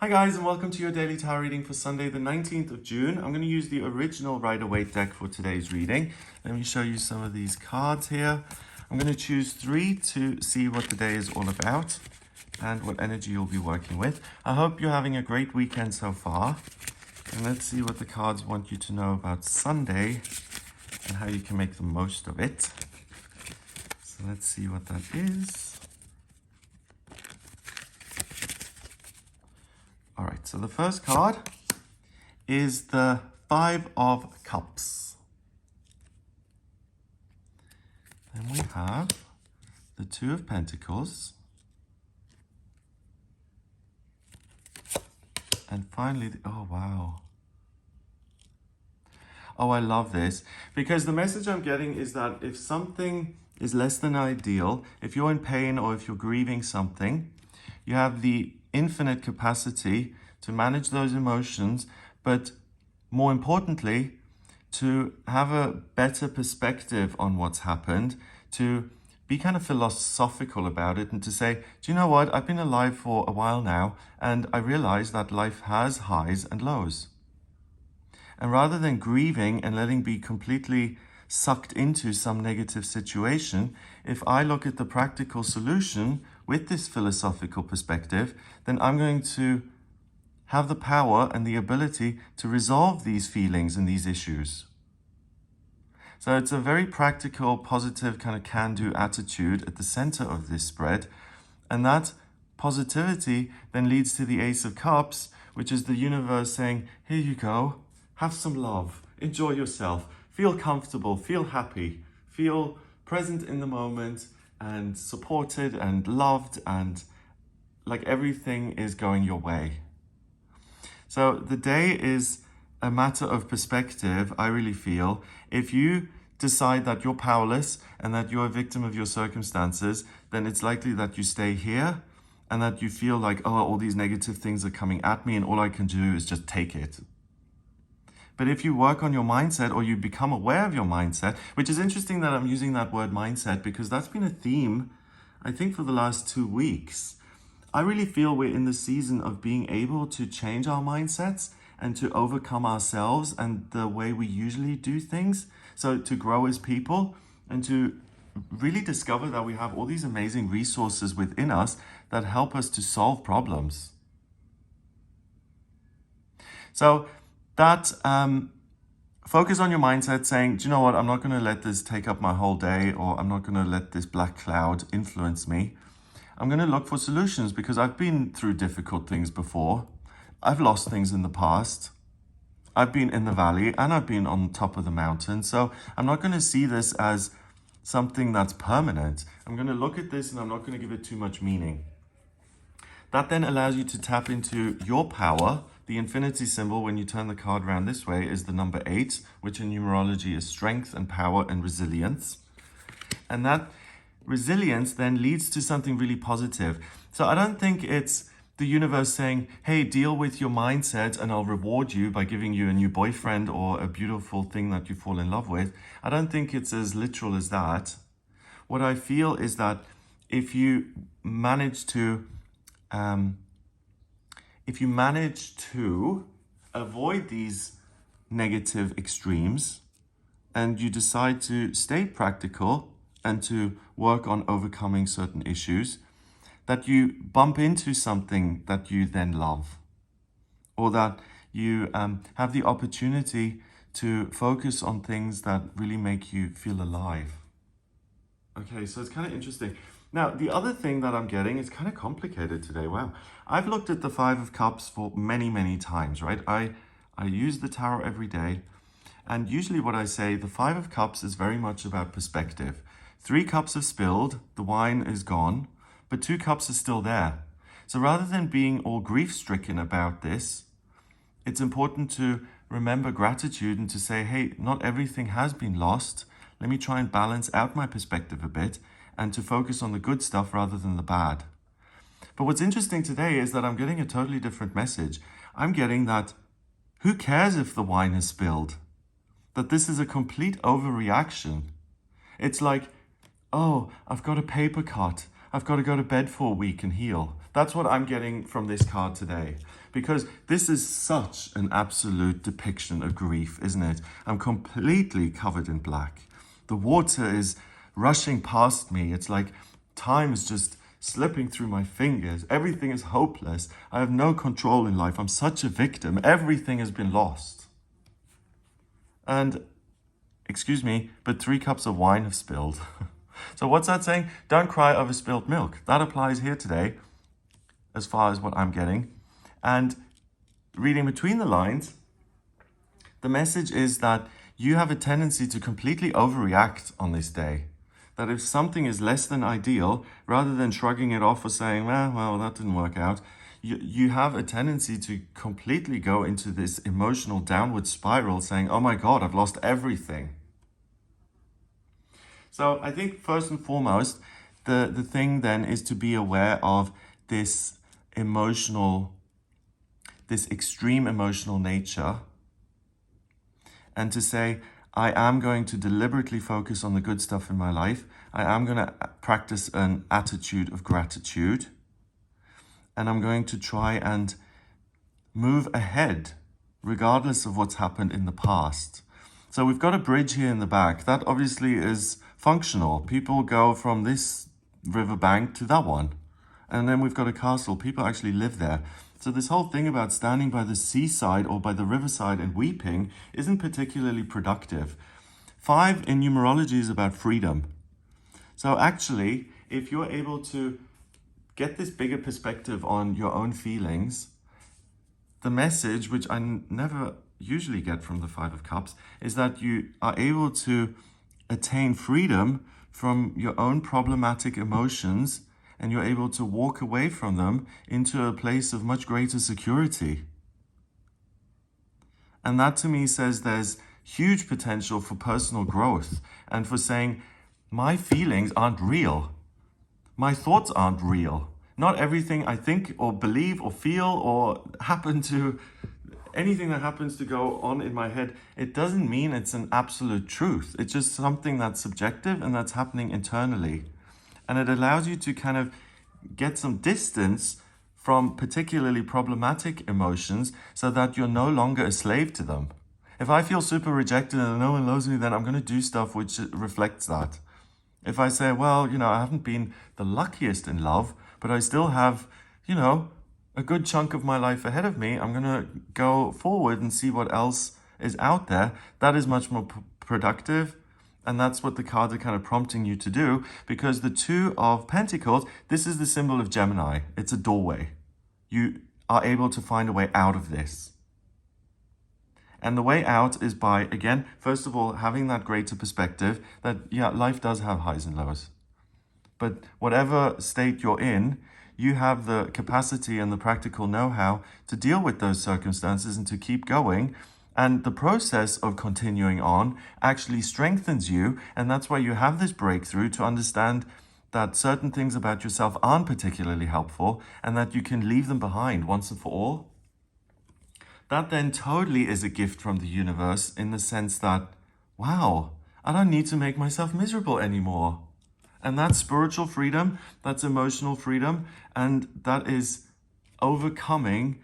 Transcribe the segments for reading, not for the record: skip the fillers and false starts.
Hi guys, and welcome to your daily tarot reading for Sunday the 19th of June. I'm going to use the original Rider-Waite deck for today's reading. Let me show you some of these cards here. I'm going to choose 3 to see what the day is all about and what energy you'll be working with. I hope you're having a great weekend so far. And let's see what the cards want you to know about Sunday and how you can make the most of it. So let's see what that is. All right, so the first card is the 5 of Cups. Then we have the 2 of Pentacles. And finally, oh wow. Oh, I love this, because the message I'm getting is that if something is less than ideal, if you're in pain or if you're grieving something, you have the infinite capacity to manage those emotions, but more importantly, to have a better perspective on what's happened, to be kind of philosophical about it and to say, do you know what? I've been alive for a while now, and I realize that life has highs and lows. And rather than grieving and letting be completely sucked into some negative situation, if I look at the practical solution with this philosophical perspective, then I'm going to have the power and the ability to resolve these feelings and these issues. So it's a very practical, positive kind of can-do attitude at the center of this spread. And that positivity then leads to the Ace of Cups, which is the universe saying, here you go, have some love, enjoy yourself, feel comfortable, feel happy, feel present in the moment and supported and loved and like everything is going your way. So the day is a matter of perspective, I really feel. If you decide that you're powerless and that you're a victim of your circumstances, then it's likely that you stay here and that you feel like, oh, all these negative things are coming at me and all I can do is just take it. But if you work on your mindset or you become aware of your mindset, which is interesting that I'm using that word mindset because that's been a theme, I think, for the last 2 weeks. I really feel we're in the season of being able to change our mindsets and to overcome ourselves and the way we usually do things. So to grow as people and to really discover that we have all these amazing resources within us that help us to solve problems. So that focus on your mindset saying, do you know what, I'm not going to let this take up my whole day, or I'm not going to let this black cloud influence me. I'm going to look for solutions because I've been through difficult things before. I've lost things in the past. I've been in the valley and I've been on top of the mountain. So I'm not going to see this as something that's permanent. I'm going to look at this and I'm not going to give it too much meaning. That then allows you to tap into your power. The infinity symbol, when you turn the card around this way, is the number 8, which in numerology is strength and power and resilience. And that resilience then leads to something really positive. So I don't think it's the universe saying, hey, deal with your mindset and I'll reward you by giving you a new boyfriend or a beautiful thing that you fall in love with. I don't think it's as literal as that. What I feel is that if you manage to avoid these negative extremes and you decide to stay practical and to work on overcoming certain issues, that you bump into something that you then love, or that you have the opportunity to focus on things that really make you feel alive. Okay, so it's kind of interesting. Now, the other thing that I'm getting is kind of complicated today. Wow. I've looked at the 5 of Cups for many, many times, right? I use the tarot every day. And usually what I say, the 5 of Cups is very much about perspective. 3 cups have spilled, the wine is gone, but 2 cups are still there. So rather than being all grief-stricken about this, it's important to remember gratitude and to say, hey, not everything has been lost. Let me try and balance out my perspective a bit and to focus on the good stuff rather than the bad. But what's interesting today is that I'm getting a totally different message. I'm getting that who cares if the wine has spilled? That this is a complete overreaction. It's like, oh, I've got a paper cut. I've got to go to bed for a week and heal. That's what I'm getting from this card today. Because this is such an absolute depiction of grief, isn't it? I'm completely covered in black. The water is rushing past me. It's like time is just slipping through my fingers. Everything is hopeless. I have no control in life. I'm such a victim. Everything has been lost. And, excuse me, but 3 cups of wine have spilled. So what's that saying? Don't cry over spilled milk. That applies here today, as far as what I'm getting. And reading between the lines, the message is that you have a tendency to completely overreact on this day. That if something is less than ideal, rather than shrugging it off or saying, well, that didn't work out, you have a tendency to completely go into this emotional downward spiral saying, oh my God, I've lost everything. So I think first and foremost, the thing then is to be aware of this extreme emotional nature, and to say, I am going to deliberately focus on the good stuff in my life. I am going to practice an attitude of gratitude, and I'm going to try and move ahead regardless of what's happened in the past. So we've got a bridge here in the back. That obviously is functional. People go from this riverbank to that one. And then we've got a castle. People actually live there. So this whole thing about standing by the seaside or by the riverside and weeping isn't particularly productive. 5 in numerology is about freedom. So actually, if you're able to get this bigger perspective on your own feelings, the message, which I never usually get from the 5 of Cups, is that you are able to attain freedom from your own problematic emotions, and you're able to walk away from them into a place of much greater security. And that to me says there's huge potential for personal growth and for saying, my feelings aren't real. My thoughts aren't real. Not everything I think or believe or feel or anything that happens to go on in my head, it doesn't mean it's an absolute truth. It's just something that's subjective and that's happening internally. And it allows you to kind of get some distance from particularly problematic emotions so that you're no longer a slave to them. If I feel super rejected and no one loves me, then I'm going to do stuff which reflects that. If I say, well, I haven't been the luckiest in love, but I still have, a good chunk of my life ahead of me, I'm going to go forward and see what else is out there. That is much more productive. And that's what the cards are kind of prompting you to do, because the 2 of Pentacles, this is the symbol of Gemini. It's a doorway. You are able to find a way out of this. And the way out is by, again, first of all, having that greater perspective that, life does have highs and lows. But whatever state you're in, you have the capacity and the practical know-how to deal with those circumstances and to keep going. And the process of continuing on actually strengthens you. And that's why you have this breakthrough to understand that certain things about yourself aren't particularly helpful and that you can leave them behind once and for all. That then totally is a gift from the universe in the sense that, wow, I don't need to make myself miserable anymore. And that's spiritual freedom, that's emotional freedom, and that is overcoming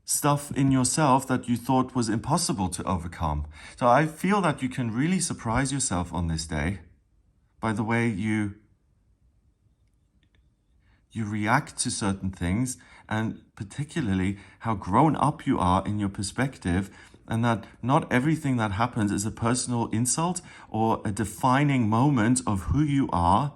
stuff in yourself that you thought was impossible to overcome. So I feel that you can really surprise yourself on this day by the way you react to certain things, and particularly how grown up you are in your perspective, and that not everything that happens is a personal insult or a defining moment of who you are.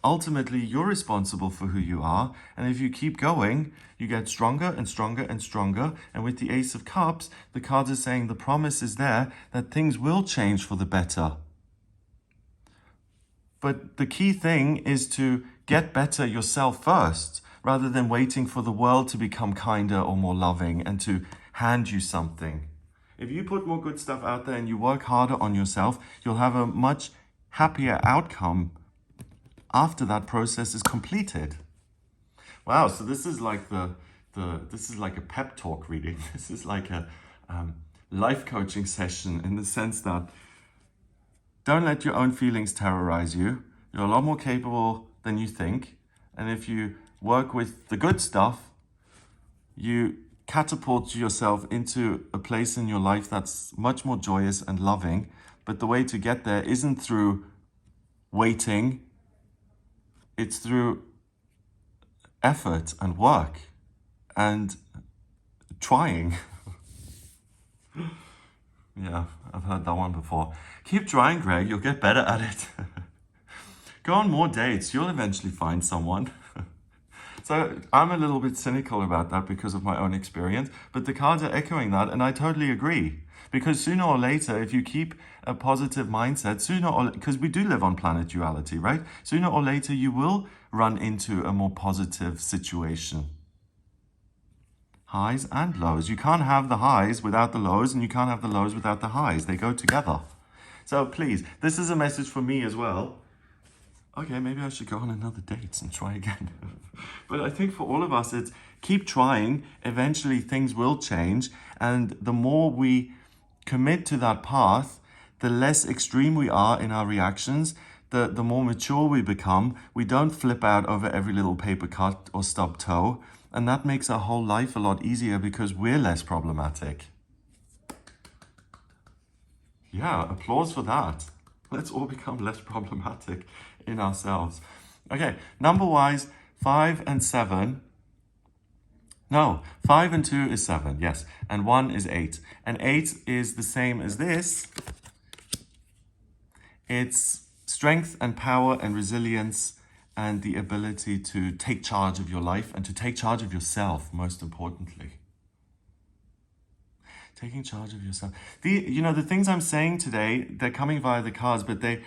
Ultimately, you're responsible for who you are. And if you keep going, you get stronger and stronger and stronger. And with the Ace of Cups, the cards are saying the promise is there that things will change for the better. But the key thing is to get better yourself first, rather than waiting for the world to become kinder or more loving and to hand you something. If you put more good stuff out there and you work harder on yourself, you'll have a much happier outcome after that process is completed. Wow, so this is like this is like a pep talk reading. This is like a life coaching session, in the sense that don't let your own feelings terrorize you. You're a lot more capable than you think. And if you work with the good stuff, you catapult yourself into a place in your life that's much more joyous and loving. But the way to get there isn't through waiting, it's through effort and work and trying. Yeah, I've heard that one before. Keep trying, Greg, you'll get better at it. Go on more dates, you'll eventually find someone. So I'm a little bit cynical about that because of my own experience, but the cards are echoing that, and I totally agree. Because sooner or later, if you keep a positive mindset, because we do live on planet duality, right? Sooner or later, you will run into a more positive situation. Highs and lows. You can't have the highs without the lows, and you can't have the lows without the highs. They go together. So please, this is a message for me as well. Okay, maybe I should go on another date and try again. But I think for all of us, it's keep trying. Eventually things will change. And the more we commit to that path, the less extreme we are in our reactions, the more mature we become. We don't flip out over every little paper cut or stubbed toe. And that makes our whole life a lot easier because we're less problematic. Yeah, applause for that. Let's all become less problematic in ourselves. Okay, number-wise, 5 and 7. No, 5 and 2 is 7, yes. And 1 is 8. And 8 is the same as this. It's strength and power and resilience and the ability to take charge of your life and to take charge of yourself, most importantly. Taking charge of yourself. The things I'm saying today, they're coming via the cards, but they're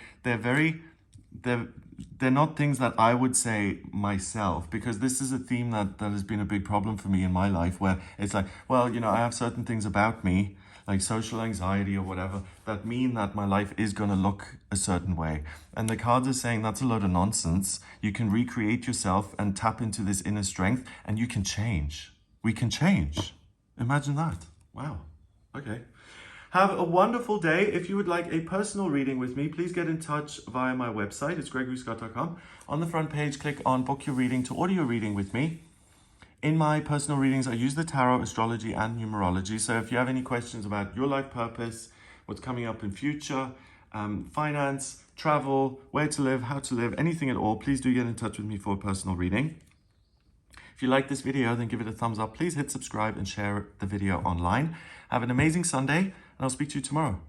not things that I would say myself, because this is a theme that has been a big problem for me in my life, where it's like, well, I have certain things about me, like social anxiety or whatever, that mean that my life is going to look a certain way. And the cards are saying that's a load of nonsense. You can recreate yourself and tap into this inner strength, and you can change. We can change. Imagine that. Wow. Okay. Have a wonderful day. If you would like a personal reading with me, please get in touch via my website. It's gregoryscott.com. On the front page, click on Book Your Reading to order your reading with me. In my personal readings, I use the tarot, astrology, and numerology. So if you have any questions about your life purpose, what's coming up in future, finance, travel, where to live, how to live, anything at all, please do get in touch with me for a personal reading. If you like this video, then give it a thumbs up. Please hit subscribe and share the video online. Have an amazing Sunday, and I'll speak to you tomorrow.